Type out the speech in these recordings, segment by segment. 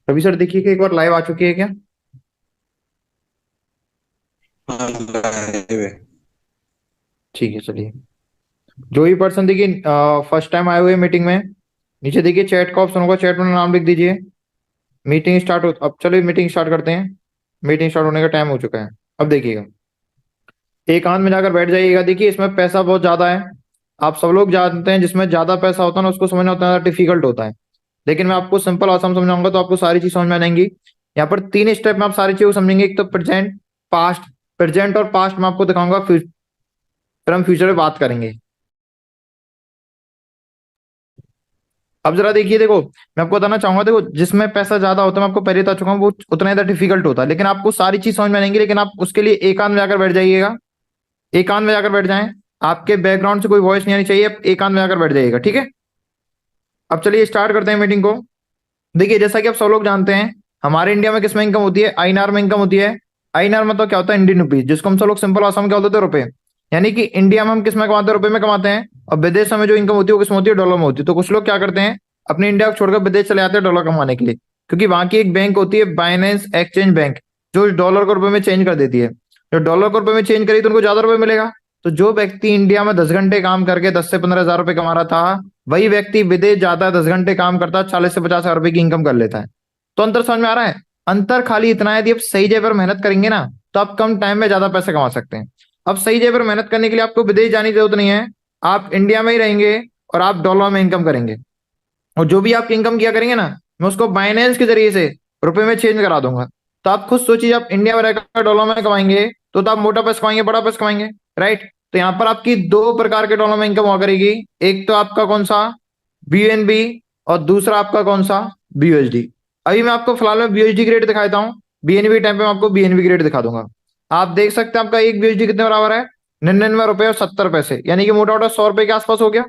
Ravi sir देखिए कि एक बार लाइव आ चुकी है क्या? हाँ, लाइव है। ठीक है, चलिए। जो भी पर्सन देखिए फर्स्ट टाइम आए हुए मीटिंग में, नीचे देखिए चैट का ऑप्शन होगा, चैट में नाम लिख दीजिए। मीटिंग स्टार्ट हो, अब चलिए मीटिंग स्टार्ट करते हैं। मीटिंग स्टार्ट होने का टाइम हो चुका है। अब देखिएगा, एकांत में जाकर बैठ जाइएगा। देखिए इसमें पैसा बहुत ज्यादा है। आप सब लोग जानते हैं जिसमें ज्यादा पैसा होता है ना उसको समझना उतना डिफिकल्ट होता है। लेकिन मैं आपको सिंपल आसान समझाऊंगा तो आपको सारी चीज समझ में आ जाएंगी। यहाँ पर तीन स्टेप में आप सारी चीज को समझेंगे। एक तो प्रेजेंट, पास्ट। प्रेजेंट और पास्ट में आपको दिखाऊंगा, फिर हम फ्यूचर में बात करेंगे। अब जरा देखिए, देखो मैं आपको बताना चाहूंगा। देखो जिसमें पैसा ज्यादा होता है, मैं आपको पहले बता चुका हूँ, वो उतना ज्यादा डिफिकल्ट होता है। लेकिन आपको सारी चीज समझ में आएंगी। लेकिन आप उसके लिए एकांत में जाकर बैठ जाइएगा। एकांत में जाकर बैठ जाएं। आपके बैकग्राउंड से कोई वॉइस नहीं आनी चाहिए। आप एकांत में जाकर बैठ जाइएगा, ठीक है? अब चलिए स्टार्ट करते हैं मीटिंग को। देखिए जैसा कि आप सब लोग जानते हैं, हमारे इंडिया में किस में इनकम होती है? आईएनआर में इनकम होती है। आईएनआर मतलब क्या होता है? इंडियन रुपीज, जिसको हम सब लोग सिंपल आसाम क्या बोलते हैं? रुपए। यानी कि इंडिया में हम किस में कमाते हैं? रुपए में कमाते हैं। और विदेश में जो इनकम होती है वो किस में होती है? डॉलर में होती है। तो कुछ लोग क्या करते हैं, अपने इंडिया को छोड़कर विदेश चले जाते हैं डॉलर कमाने के लिए। क्योंकि वहां की एक बैंक होती है, बाइनेंस एक्सचेंज बैंक, जो इस डॉलर को रुपए में चेंज कर देती है। जो डॉलर को रुपए में चेंज करी तो उनको ज्यादा रुपए मिलेगा। तो जो व्यक्ति इंडिया में 10 घंटे काम करके 10 से 15 हजार रुपए कमा रहा था, वही व्यक्ति विदेश जाता है, 10 घंटे काम करता है, 40 से 50 हजार रुपए की इनकम कर लेता है। तो अंतर समझ में आ रहा है? अंतर खाली इतना है, यदि आप सही जगह पर मेहनत करेंगे ना, तो आप कम टाइम में ज्यादा पैसे कमा सकते हैं। अब सही जगह पर मेहनत करने के लिए आपको विदेश जाने की जरूरत नहीं है। आप इंडिया में ही रहेंगे और आप डॉलर में इनकम करेंगे। और जो भी आप इनकम किया करेंगे ना, मैं उसको बाइनेंस के जरिए से रुपए में चेंज करा दूंगा। तो आप खुद सोचिए, आप इंडिया में रहकर डॉलर में कमाएंगे तो आप मोटा पैसा कमाएंगे, बड़ा पैसा कमाएंगे। राइट? तो यहाँ पर आपकी दो प्रकार के डॉलर में इनकम हुआ करेगी। एक तो आपका कौन सा? बीएनबी। और दूसरा आपका कौन सा? बीयूएसडी। अभी मैं आपको फिलहाल में बीयूएसडी की रेट दिखाता हूँ। बीएनबी टाइम पे मैं आपको बीएनबी की रेट दिखा दूंगा। आप देख सकते हैं आपका एक बीयूएसडी कितने बराबर है? 99 रुपए और 70 पैसे, यानी कि मोटा मोटा 100 रुपए के आसपास हो गया।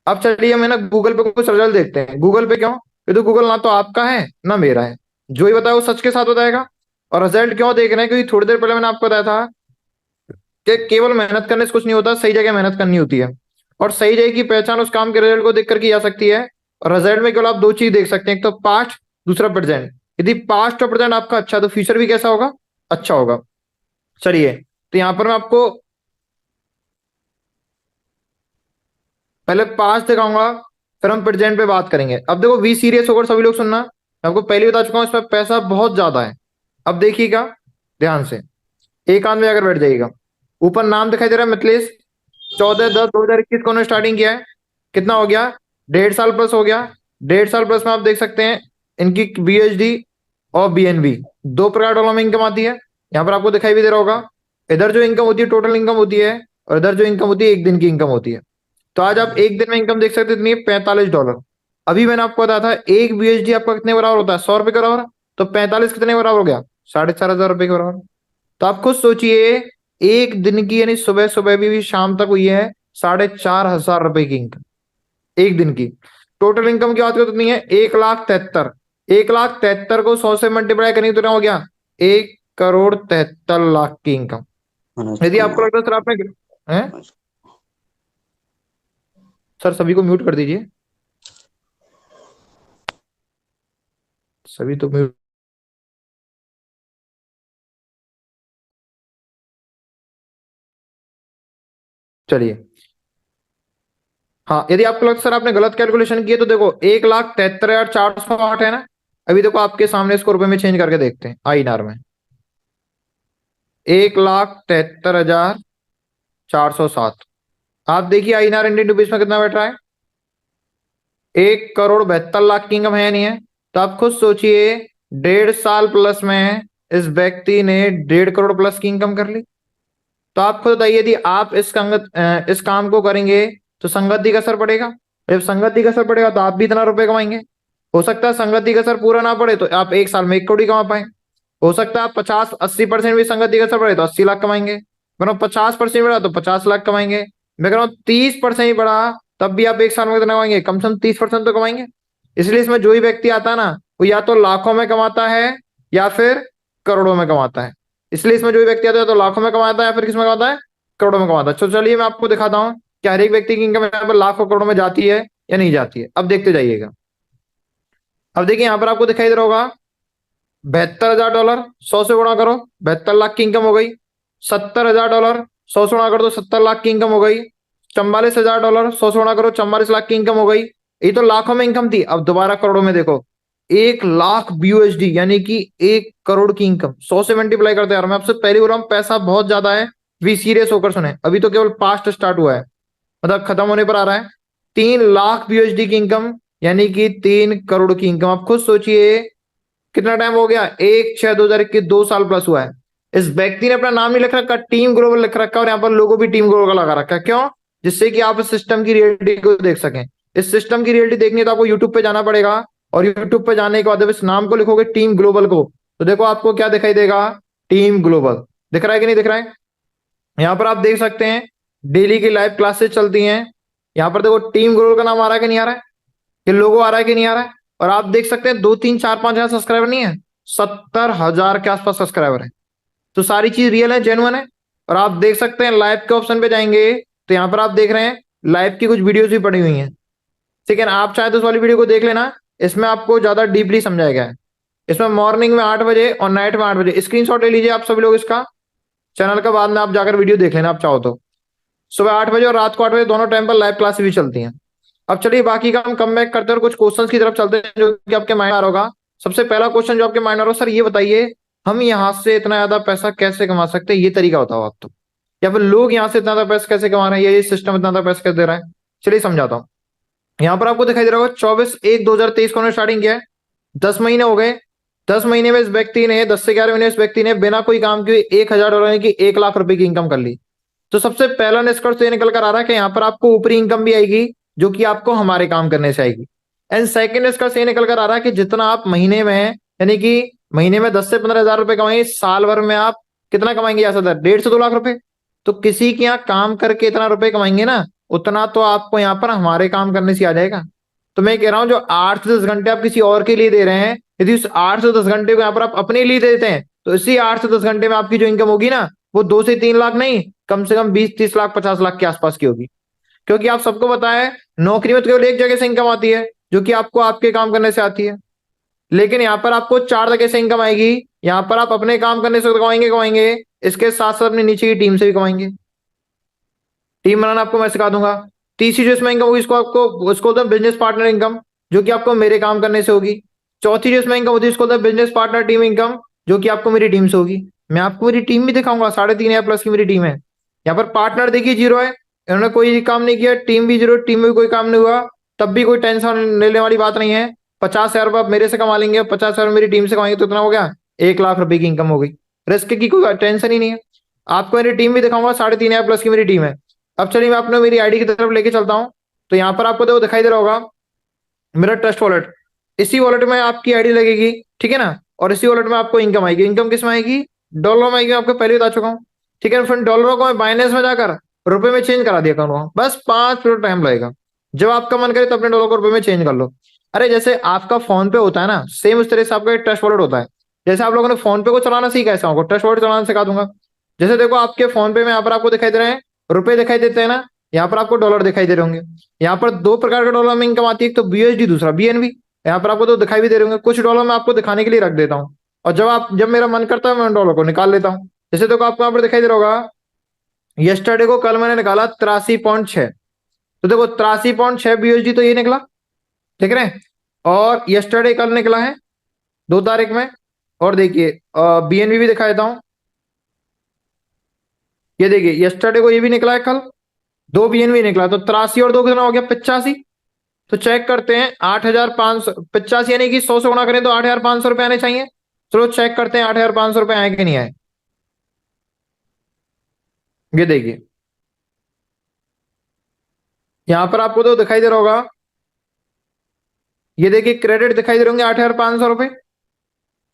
अब चलिए हम है ना गूगल पे कुछ रिजल्ट देखते हैं। गूगल पे क्यों? ये तो गूगल ना तो आपका है ना मेरा है। जो ही बताया वो सच के साथ बताएगा। और रिजल्ट क्यों देख रहे हैं? क्योंकि थोड़ी देर पहले मैंने आपको बताया था कि केवल मेहनत करने से कुछ नहीं होता, सही जगह मेहनत करनी होती है। और सही जगह की पहचान उस काम के रिजल्ट को देख कर की जा सकती है। और रिजल्ट में केवल आप दो चीज देख सकते हैं, एक तो पास्ट, दूसरा प्रेजेंट। यदि पास्ट और प्रेजेंट आपका अच्छा, तो फ्यूचर भी कैसा होगा? अच्छा होगा। चलिए, तो यहां पर मैं आपको पहले पास्ट दिखाऊंगा, फिर हम प्रेजेंट पे बात करेंगे। अब देखो, वी सीरियस होकर सभी लोग सुनना। मैं आपको पहले बता चुका हूं इसमें पैसा बहुत ज्यादा है। अब देखिएगा ध्यान से, एक आंध में अगर बैठ जाइएगा। ऊपर नाम दिखाई दे रहा है, मिथिलेश। 14/10/2021 को उन्होंने स्टार्टिंग किया है। कितना हो गया? 1.5 साल प्लस हो गया। 1.5 साल प्लस में आप देख सकते हैं इनकी बीएचडी और बीएनबी, दो प्रकार डॉलर में इनकम आती है। यहाँ पर आपको दिखाई भी दे रहा होगा। इधर जो इनकम होती है टोटल इनकम होती है, और इधर जो इनकम होती है एक दिन की इनकम होती है। तो आज आप एक दिन में इनकम देख सकते हैं इतनी, 45 डॉलर। अभी मैंने आपको बताया था एक बीएचडी आपका कितने बराबर होता है? 100 रुपए के बराबर। तो 45 कितने बराबर हो गया? 4,500 रुपए के बराबर। तो आप खुद सोचिए, एक दिन की यानी सुबह सुबह भी शाम तक हुई है 4,500 रुपए की इनकम। एक दिन की टोटल इनकम की बात करें तो कितनी है? 1,73,000। 1,73,000 को 100 से मल्टीप्लाई करेंगे तो क्या हो गया? 1,73,00,000 की इनकम। मनोज यदि आपको कुमार। लगता है सर आपने हैं, मनोज। सर सभी को म्यूट कर दीजिए। सभी तो म्यूट। चलिए, हाँ, यदि आपको लगता है सर आपने गलत कैलकुलेशन किए तो देखो, 1,73,408 है ना। अभी देखो आपके सामने इसको रुपए में चेंज करके देखते हैं आईएनआर में। 1,73,407। आप देखिए आईएनआर इंडियन रुपीज में कितना बैठ रहा है? 1,72,00,000 की इनकम है या नहीं है? तो आप खुद सोचिए, 1.5 साल प्लस में इस व्यक्ति ने 1.5 करोड़ प्लस की इनकम कर ली। तो आप खुद बताइए, यदि आप इस काम को करेंगे तो संगति का असर पड़ेगा। जब संगति का असर पड़ेगा तो आप भी इतना रुपए कमाएंगे। हो सकता है संगति का असर पूरा ना पड़े तो आप एक साल में 1 करोड़ ही कमा पाए। हो सकता है आप 50-80% भी संगति का असर पड़े तो 80 लाख कमाएंगे। मैं 50% बढ़ा तो 50 लाख कमाएंगे। मैं कह रहा हूँ 30% ही बढ़ा, तब भी आप एक साल में कितना कमाएंगे? कम से कम 30% तो कमाएंगे। इसलिए इसमें जो ही व्यक्ति आता है ना, वो या तो लाखों में कमाता है या फिर करोड़ों में कमाता है। इसलिए इसमें जो भी व्यक्ति आता है तो लाखों में कमाता है या फिर किस में कमाता है? करोड़ों में कमाता है। तो चलिए मैं आपको दिखाता हूँ कि हर एक व्यक्ति की इनकम यहाँ पर लाखों करोड़ों में जाती है या नहीं जाती है। अब देखते जाइएगा। अब देखिए यहाँ पर आपको दिखाई दे रहा होगा, $72,000 100 से गुणा करो, 72 लाख की इनकम हो गई। $70,000 100 से गुणा कर दो, 70 लाख की इनकम हो गई। $44,000 100 से गुणा करो, 44 लाख की इनकम हो गई। ये तो लाखों में इनकम थी। अब दोबारा करोड़ों में देखो, 1 लाख BUSD यानी कि 1 करोड़ की इनकम 100 से मल्टीप्लाई करते हैं। मैं आपसे पहले बोल रहा हूँ पैसा बहुत ज्यादा है। वी सीरियस होकर सुने, अभी तो केवल पास्ट स्टार्ट हुआ है, मतलब खत्म होने पर आ रहा है। 3 लाख BUSD की इनकम यानी कि 3 करोड़ की इनकम। आप खुद सोचिए कितना टाइम हो गया, 1/6/2021, 2 साल प्लस हुआ है। इस व्यक्ति ने अपना नाम नहीं लिख रखा, टीम ग्लोबल लिख रखा, और यहाँ पर लोगो भी टीम ग्लोबल लगा रखा है। क्यों? जिससे कि आप इस सिस्टम की रियलिटी को देख सकें। इस सिस्टम की रियलिटी देखनी है तो आपको यूट्यूब पे जाना पड़ेगा, और यूट्यूब पे जाने के बाद जब इस नाम को लिखोगे टीम ग्लोबल को, तो देखो आपको क्या दिखाई देगा, टीम ग्लोबल। दिख रहा है कि नहीं दिख रहा है? यहाँ पर आप देख सकते हैं डेली की लाइव क्लासेस चलती हैं। यहाँ पर देखो टीम ग्लोबल का नाम आ रहा है कि नहीं आ रहा है, ये लोगो आ रहा है कि नहीं आ रहा है। और आप देख सकते हैं 2 3 4 5 हजार सब्सक्राइबर नहीं है, 70,000 के आसपास सब्सक्राइबर है। तो सारी चीज रियल है, जेन्युइन है। और आप देख सकते हैं लाइव के ऑप्शन पे जाएंगे तो यहाँ पर आप देख रहे हैं लाइव की कुछ वीडियोस भी पड़ी हुई हैं। ठीक है ना, आप चाहे तो उस वाली वीडियो को देख लेना, इसमें आपको ज्यादा डीपली समझाया गया है। इसमें मॉर्निंग में 8 बजे और नाइट में 8 बजे स्क्रीनशॉट ले लीजिए आप सभी लोग इसका, चैनल का, बाद में आप जाकर वीडियो देख लेना आप चाहो तो। सुबह 8 बजे और रात को 8 बजे दोनों टाइम पर लाइव क्लास भी चलती हैं। अब चलिए बाकी का हम कम बैक करते हैं और कुछ क्वेश्चंस की तरफ चलते हैं जो कि आपके माइंड आ रहा होगा। सबसे पहला क्वेश्चन जो आपके माइंड आ रहा होगा, सर ये बताइए हम यहाँ से इतना ज्यादा पैसा कैसे कमा सकते हैं, ये तरीका बताओ आप तो। या फिर लोग यहाँ से इतना ज्यादा पैसा कैसे कमा रहे हैं, या ये सिस्टम इतना ज्यादा पैसा कैसे दे रहा है। चलिए समझाता हूँ। यहाँ पर आपको दिखाई दे रहा होगा 24/1/2023 को उन्होंने स्टार्टिंग किया है। 10 महीने हो गए। 10 महीने में इस व्यक्ति ने, 10 से 11 महीने इस व्यक्ति ने बिना कोई काम किए $1,000 यानी कि 1 लाख रुपए की इनकम कर ली। तो सबसे पहला निष्कर्ष तो ये निकल कर आ रहा है कि यहाँ पर आपको ऊपरी इनकम भी आएगी जो कि आपको हमारे काम करने से आएगी। एंड सेकंड निष्कर्ष ये निकल कर आ रहा है कि जितना आप महीने में, यानी कि महीने में 10 से 15 हजार रुपए कमाएंगे, साल भर में आप कितना कमाएंगे ऐसा, 1.5 से 2 लाख रुपए। तो किसी के यहाँ काम करके इतना रुपए कमाएंगे ना, उतना तो आपको यहाँ पर हमारे काम करने से आ जाएगा। तो मैं कह रहा हूँ जो 8 से 10 घंटे आप किसी और के लिए दे रहे हैं, यदि उस 8 से 10 घंटे को यहाँ पर आप अपने लिए देते हैं, तो इसी 8 से 10 घंटे में आपकी जो इनकम होगी ना, वो 2 से 3 लाख नहीं, कम से कम 20 30 लाख 50 लाख के आसपास की होगी। क्योंकि आप सबको पता है नौकरी में तो केवल एक जगह से इनकम आती है जो कि आपको आपके काम करने से आती है, लेकिन यहाँ पर आपको 4 जगह से इनकम आएगी। यहाँ पर आप अपने काम करने से तो कमाएंगे कमाएंगे, इसके साथ साथ अपने नीचे की टीम से भी कमाएंगे। टीम बनाना आपको मैं सिखा दूंगा। तीसरी जो इसमें इनकम होगी, इसको आपको उसको होता है बिजनेस पार्टनर इनकम, जो कि आपको मेरे काम करने से होगी। चौथी जो इसमें इनकम होती है, इसको होता है बिजनेस पार्टनर टीम इनकम, जो कि आपको मेरी टीम से होगी। मैं आपको मेरी टीम भी दिखाऊंगा, 3.5 हजार+ की मेरी टीम है। यहाँ पर पार्टनर देखिए 0 है, इन्होंने कोई काम नहीं किया। टीम भी 0, टीम में भी कोई काम नहीं हुआ, तब भी कोई टेंशन लेने वाली बात नहीं है। 50,000 रुपये आप मेरे से कमा लेंगे, 50,000 मेरी टीम से कमाएंगे, तो इतना हो गया 1 लाख रुपए की इनकम हो गई। रिस्क की कोई टेंशन ही नहीं है। आपको मेरी टीम भी दिखाऊंगा, 3.5 हजार+ की मेरी टीम है। अब चलिए मैं आपने मेरी आईडी की तरफ लेके चलता हूँ। तो यहाँ पर आपको देखो दिखाई दे रहा होगा मेरा ट्रस्ट वॉलेट। इसी वॉलेट में आपकी आईडी लगेगी, ठीक है ना, और इसी वॉलेट में आपको इनकम आएगी। इनकम किस में आएगी? डॉलर में आएगी, मैं आपको पहले बता चुका हूँ। ठीक है, फिर डॉलरों को मैं बाइनेंस में जाकर रुपए में चेंज करा दिया करूंगा, बस 5 मिनट टाइम लगेगा। जब आपका मन करे तो अपने डॉलर को रुपए में चेंज कर लो। अरे जैसे आपका फोन पे होता है ना, सेम उस तरह से आपका एक ट्रस्ट वॉलेट होता है। जैसे आप लोगों ने फोन पे को चलाना सीखा, ऐसा आपको ट्रस्ट वॉलेट चलाना सिखा दूंगा। जैसे देखो आपके फोन पे में यहाँ पर आपको दिखाई दे रहे हैं रुपए दिखाई देते हैं ना, यहाँ पर आपको डॉलर दिखाई दे रहे होंगे। यहाँ पर 2 प्रकार के डॉलर में इनकम आती है, एक तो BUSD, दूसरा BNB। यहाँ पर आपको तो दिखाई भी दे रहे होंगे। कुछ डॉलर मैं आपको दिखाने के लिए रख देता हूँ, और जब मेरा मन करता है मैं उन डॉलर को निकाल लेता हूँ। जैसे देखो आपको यहाँ पर दिखाई दे रहा होगा, यस्टरडे को कल मैंने निकाला 83.6, तो देखो 83.6 BUSD तो ये निकला, देख रहे हैं। और यस्टरडे कल निकला है 2 तारीख में। और देखिए BNB भी दिखा देता हूँ, ये देखिए यस्टरडे को ये भी निकला है कल, 2 BNB निकला। तो 83 और 2 कितना हो गया? 85। तो चेक करते हैं 8,500, 85 यानी कि 100 से गुणा करें तो 8,500 रुपए आने चाहिए। चलो चेक करते हैं 8,500 रुपए आए कि नहीं आए। ये देखिए यहां पर आपको तो दिखाई दे रहा होगा, ये देखिए क्रेडिट दिखाई दे रहे होंगे 8,500 रुपए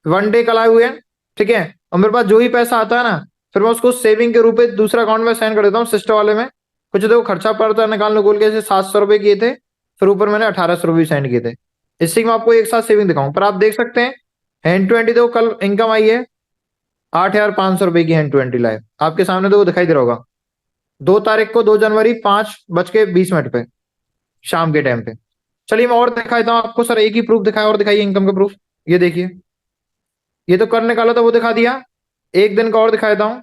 1 डे कल आए हुए हैं। ठीक है, और मेरे पास जो ही पैसा आता है ना, फिर मैं उसको सेविंग के रूप में दूसरा अकाउंट में साइन कर देता हूँ सिस्टम वाले में। कुछ देखो खर्चा पड़ता है निकालने गोल के, जैसे 700 रुपए किए थे, फिर ऊपर मैंने 1,800 रुपए साइन किए थे। इससे मैं आपको एक साथ सेविंग दिखाऊं, पर आप देख सकते हैं हैंड टू हैंड देखो कल इनकम आई है 8,500 रुपए की हैंड टू हैंड लाइव आपके सामने तो दिखाई दे रहा होगा। 2 तारीख को 2 जनवरी 5:20 पे शाम के टाइम पे। चलिए मैं और दिखाता हूँ आपको, सर एक ही प्रूफ दिखाया और दिखाइए इनकम का प्रूफ। ये देखिए ये तो कर निकाला था वो दिखा दिया, एक दिन का और दिखा देता हूं।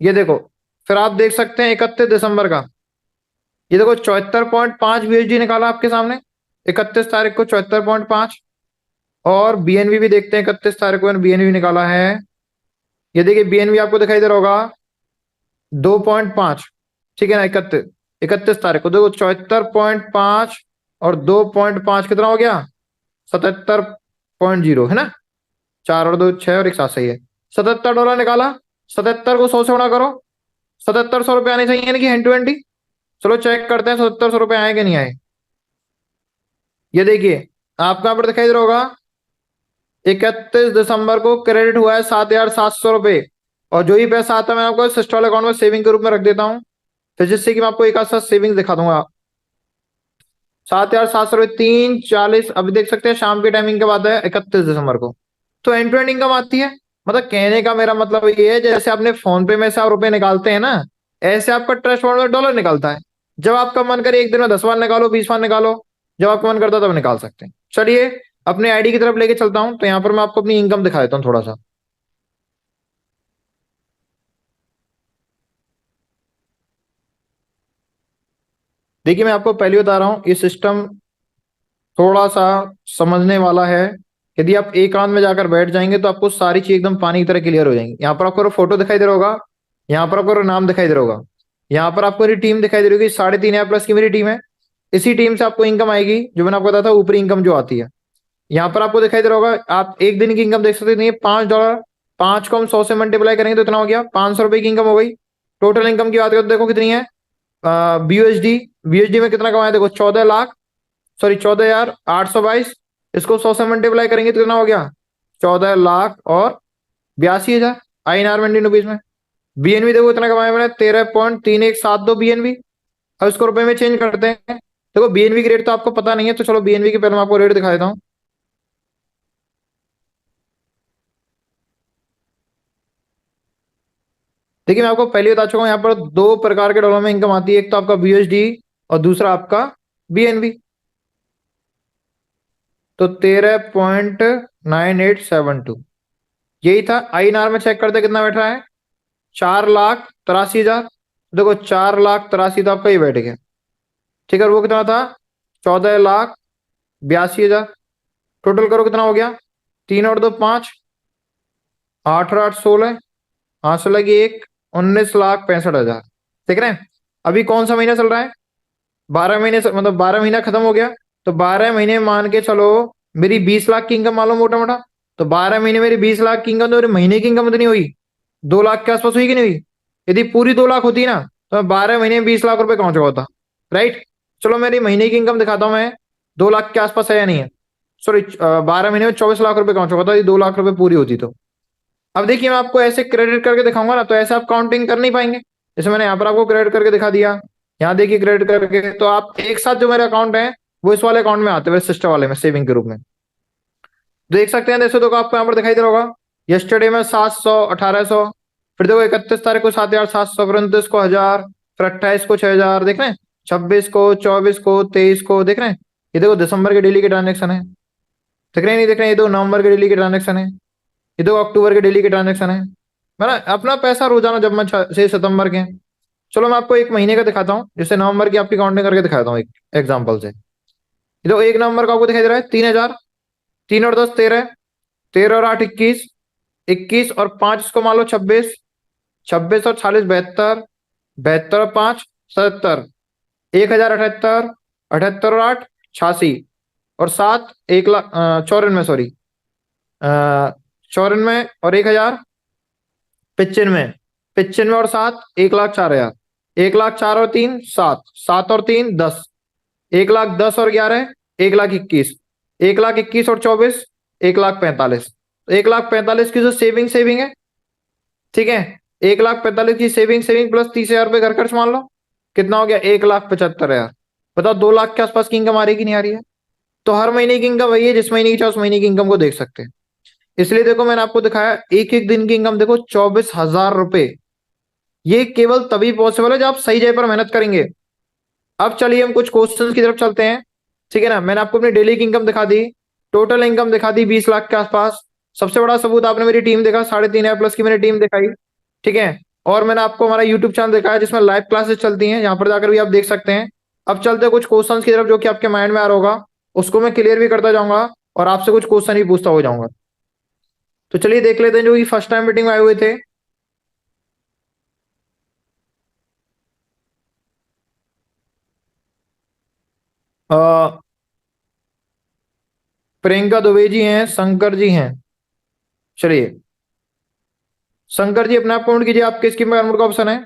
ये देखो, फिर आप देख सकते हैं 31 दिसंबर का, ये देखो 74.5 बीएसडी निकाला आपके सामने 31 तारीख को 74.5। और बीएनबी भी देखते हैं, 31 तारीख को बीएनबी निकाला है। ये देखिए बीएनबी आपको दिखाई दे रहा होगा 2.5, ठीक है ना। 31 तारीख को देखो 74.5 और 2.5 कितना हो गया, 77.0 है ना। 4 और 2 6 और 1 7 सही है। $77 निकाला, 77 को 100 से गुणा करो, 7700 रुपये आने चाहिए ना कि हैंड टू हैंड ही। चलो चेक करते हैं 7700 रुपये आए कि नहीं आए। ये देखिए आपको यहाँ पर दिखाई दे रहा होगा 31 दिसंबर को क्रेडिट हुआ है 7,700 रुपये। और जो ही पैसा आता है मैं आपको सिस्टम अकाउंट में सेविंग के रूप में रख देता हूँ, फिर जिससे कि मैं आपको एक आध साथ सेविंग दिखा दूंगा। 7,700 रुपये 3:40 अभी देख सकते हैं, शाम की टाइमिंग के बाद है 31 दिसंबर को। तो एंड टू एंड इनकम आती है। मतलब कहने का मेरा मतलब ये है, जैसे आपने फोन पे में से आप रुपए निकालते हैं ना, ऐसे आपका ट्रस्ट फंड में डॉलर निकलता है। जब आपका मन करे एक दिन में 10 बार निकालो, 20 बार निकालो, जब आपका मन करता है तब निकाल सकते हैं। चलिए अपने आईडी की तरफ लेके चलता हूं, तो यहाँ पर मैं आपको अपनी इनकम दिखा देता हूँ थोड़ा सा। देखिए मैं आपको पहले बता रहा हूँ, ये सिस्टम थोड़ा सा समझने वाला है। यदि आप एकांत में जाकर बैठ जाएंगे तो आपको सारी चीज एकदम पानी की तरह क्लियर हो जाएंगी। यहाँ पर आपको फोटो दिखाई दे रहा होगा, यहाँ पर आपको नाम दिखाई दे रहा होगा, यहाँ पर आपको मेरी टीम दिखाई दे रही होगी, 3.5 प्लस की मेरी टीम है। इसी टीम से आपको इनकम आएगी, जो मैंने आपको बताया था ऊपरी इनकम जो आती है। यहाँ पर आपको दिखाई दे रहा होगा, आप एक दिन की इनकम देख सकते हैं $5। 5 को हम 100 से मल्टीप्लाई करेंगे तो इतना हो गया, 500 रुपए की इनकम हो गई। टोटल इनकम की बात करें तो देखो कितनी है, बीयूएसडी। बीयूएसडी में कितना कमाया देखो, 14,822। इसको 100 से मल्टीप्लाई करेंगे तो कितना हो गया, 14,82,000 INR में, इंडियन रुपीज में। बीएनबी देखो इतना कमाया मैंने, 13.3172 बीएनबी। अब इसको रुपए में चेंज करते हैं। देखो बीएनबी की रेट तो आपको पता नहीं है, तो चलो बीएनबी की पहले मैं आपको रेट दिखा देता हूँ। देखिए मैं आपको पहले बता चुका हूँ, यहाँ पर दो प्रकार के डॉलर में इनकम आती है, एक तो आपका बीएसडी और दूसरा आपका बीएनबी। तो 13.9872 यही था। INR में चेक करते कितना बैठ रहा है, 4,83,000। देखो 4,83,000 तो आपका ही बैठ गया, ठीक है। और वो कितना था, 14,82,000। टोटल करो कितना हो गया, 3 और 2 5, 8 और 8 16, 8 19,65,000। देख रहे हैं अभी कौन सा महीना चल रहा है, 12 महीने मतलब 12 महीना खत्म हो गया। तो 12 महीने मान के चलो मेरी 20 लाख की इनकम मालूम मोटा मोटा। तो 12 महीने मेरी 20 लाख की इनकम, तो मेरे महीने की इनकम इतनी हुई 2 लाख के आसपास हुई कि नहीं हुई। यदि पूरी 2 लाख होती ना तो मैं 12 महीने में 20 लाख रुपए कमा चुका होता, राइट। चलो मेरी महीने की इनकम दिखाता हूँ मैं, 2 लाख के आसपास है या नहीं है। सॉरी 12 महीने में 24 लाख रुपए कमा चुका होता, ये 2 लाख रुपए पूरी होती तो। अब देखिए मैं आपको ऐसे क्रेडिट करके दिखाऊंगा ना, तो ऐसे आप काउंटिंग कर नहीं पाएंगे। जैसे मैंने यहाँ पर आपको क्रेडिट करके दिखा दिया, यहाँ देखिए क्रेडिट करके, तो आप एक साथ जो मेरे अकाउंट है वो इस वाले अकाउंट में आते हुए सिस्टम वाले में सेविंग के रूप में देख सकते हैं। जैसे तो आपको यहाँ पर दिखाई दे रहा होगा, यस्टरडे में 700, 1800, फिर देखो 31 तारीख को 7,700, फिर 29 को 1,000, फिर 28 को 6,000, देख रहे हैं 26 को, 24 को, 23 को, देख रहे हैं। ये देखो दिसंबर के डेली के ट्रांजेक्शन है, देख रहे हैं नहीं देख रहे हैं। ये देखो नवंबर के डेली के ट्रांजेक्शन है, ये देखो अक्टूबर के डेली के ट्रांजेक्शन है। मैं अपना पैसा रोजाना जब मैं 6 सितंबर के। चलो मैं आपको एक महीने का दिखाता हूँ, जैसे नवंबर की आपकी काउंटिंग करके दिखाता हूँ एक एग्जाम्पल से। ये तो 1 नवंबर का आपको दिखाई दे रहा है 3,000, 3 और 10 13, 13 और 8 21, 21 और 5 इसको मान लो 26, 26 और 40 72, 72 और 5 77, 1,078, 78 और 8 86, और 7 1 लाख 94, सॉरी 94 और 1,000 95, 95 और 7 1,04,000, 1,04 और 3 7, 7 और 3 10, 1,10 और 11 1,21, 1,21 और 24 1,45, 1,45 की जो सेविंग है, ठीक है। 1,45 की सेविंग प्लस 30,000 रुपये घर खर्च मान लो, कितना हो गया 1,75,000। बताओ 2 लाख के आसपास की इनकम आ रही कि नहीं आ रही है। तो हर महीने की इनकम वही है, जिस महीने की चाहे उस महीने की इनकम को देख सकते हैं। इसलिए देखो मैंने आपको दिखाया एक एक दिन की इनकम देखो 24,000 रुपए। ये केवल तभी पॉसिबल है जब आप सही जगह पर मेहनत करेंगे। अब चलिए हम कुछ क्वेश्चंस की तरफ चलते हैं, ठीक है ना। मैंने आपको अपनी डेली की इनकम दिखा दी, टोटल इनकम दिखा दी 20 लाख के आसपास, सबसे बड़ा सबूत आपने मेरी टीम देखा, 3.5 लाख+ की मैंने टीम दिखाई, ठीक है। और मैंने आपको हमारा यूट्यूब चैनल दिखाया जिसमें लाइव क्लासेस चलती हैं, यहाँ पर जाकर भी आप देख सकते हैं। अब चलते हैं कुछ क्वेश्चंस की तरफ जो कि आपके माइंड में आ रहा होगा, उसको मैं क्लियर भी करता जाऊंगा और आपसे कुछ क्वेश्चन भी पूछता हो जाऊंगा। तो चलिए देख लेते हैं जो कि फर्स्ट टाइम मीटिंग में आए हुए थे। अ, प्रियंका दुबे जी हैं, शंकर जी हैं। चलिए शंकर जी अपने आप काउंट कीजिए, आपके स्क्रीन में अनम्यूट का ऑप्शन है,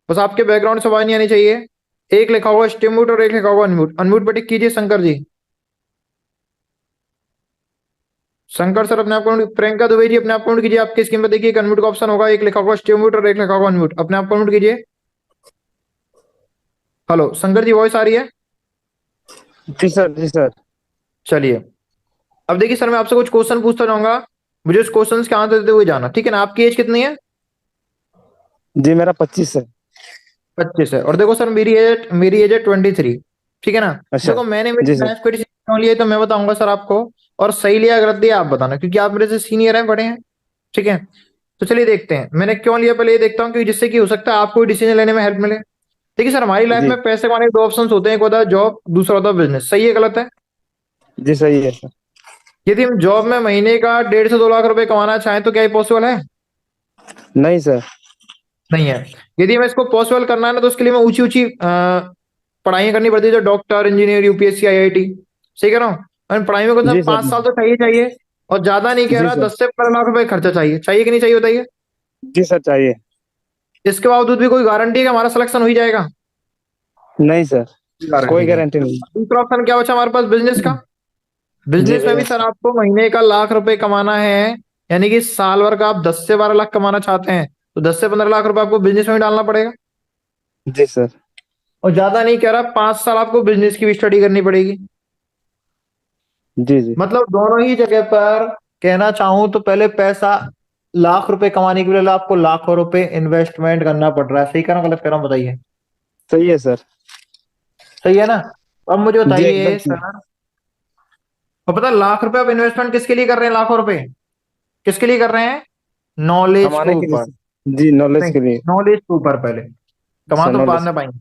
बस आपके बैकग्राउंड से आवाज नहीं आनी चाहिए। एक लिखा होगा स्टीम म्यूट और एक लिखा होगा अनम्यूट, अनम्यूट पर टिक कीजिए शंकर जी। शंकर सर अपने आप काउंट, प्रियंका दुबे जी अपने आप काउंट कीजिए, आपके स्क्रीन पर देखिए एक अनम्यूट का ऑप्शन होगा, एक लिखा होगा स्टीम म्यूट और एक लिखा होगा अनम्यूट, अपने आप काउंट कीजिए। हेलो शंकर जी, वॉइस आ रही है? जी सर, जी सर। चलिए अब देखिए सर, मैं आपसे कुछ क्वेश्चन पूछता जाऊंगा, मुझे उस क्वेश्चन के आंसर देते हुए जाना, ठीक है ना। आपकी एज कितनी है? जी मेरा 25 है। 25 है। और देखो सर, मेरी एज है 23, ठीक है ना। अच्छा। देखो मैंने मेरी जी सर। लाइफ का डिसीजन क्यों लिया है, तो मैं बताऊंगा सर आपको, और सही लिया गलत लिया आप बताना, क्योंकि आप मेरे से सीनियर हैं, बड़े हैं, ठीक है। तो चलिए देखते हैं मैंने क्यों लिया, पहले ये देखता हूँ, क्योंकि जिससे कि हो सकता है आपको डिसीजन लेने में हेल्प मिले। देखिए सर, हमारी लाइफ जी में पैसे कमाने के दो ऑप्शन होते हैं, एक होता है जॉब, दूसरा होता है बिजनेस। सही है गलत है? जी सही है सर। यदि हम जॉब में महीने का 1.5 से 2 लाख रुपए कमाना चाहें तो क्या ये पॉसिबल है? नहीं सर। नहीं है। यदि हमें इसको पॉसिबल करना है ना, तो उसके लिए हमें ऊंची ऊंची पढ़ाइयाँ करनी पड़ती है, जो डॉक्टर, इंजीनियर, यूपीएससी, आईआईटी। सही कह रहा हूँ? और पढ़ाई में कम से जी कम सर। 5 साल तो चाहिए चाहिए, और ज्यादा नहीं कह जी रहा, सर। 10 से 15 लाख रुपए खर्चा चाहिए, चाहिए कि नहीं चाहिए बताइए। जी सर चाहिए। इसके बावजूद भी कोई गारंटी है कि हमारा सिलेक्शन हो ही जाएगा? नहीं सर, गारंटी कोई नहीं। गारंटी नहीं। दूसरा ऑप्शन क्या बचा हमारे पास? बिजनेस का। जी बिजनेस में भी बिजनेस सर का। आपको महीने का 1 लाख रुपए कमाना है, यानी कि साल भर का आप 10 से 12 लाख कमाना चाहते हैं, तो 10 से 15 लाख रुपए आपको बिजनेस में भी डालना पड़ेगा। जी सर। और ज्यादा नहीं कह रहा, 5 साल आपको बिजनेस की भी स्टडी करनी पड़ेगी। जी जी। मतलब दोनों ही जगह पर कहना चाहूं तो पहले पैसा, 1 लाख रुपए कमाने के लिए आपको लाखों रुपए इन्वेस्टमेंट करना पड़ रहा है। सही कह रहा हूं गलत कह रहा हूं बताइए? सही है सर। सही है ना? अब मुझे जी एकदम बताइए सही। सर, और पता है 1 लाख रुपए आप इन्वेस्टमेंट किसके लिए कर रहे हैं? लाखों रुपए किसके लिए कर रहे हैं? नॉलेज के कमाने के लिए ऊपर। सर। जी नॉलेज नहीं, के लिए। नॉलेज के ऊपर पहले, कमा सर तो बाद नॉलेज। में पाएंगे।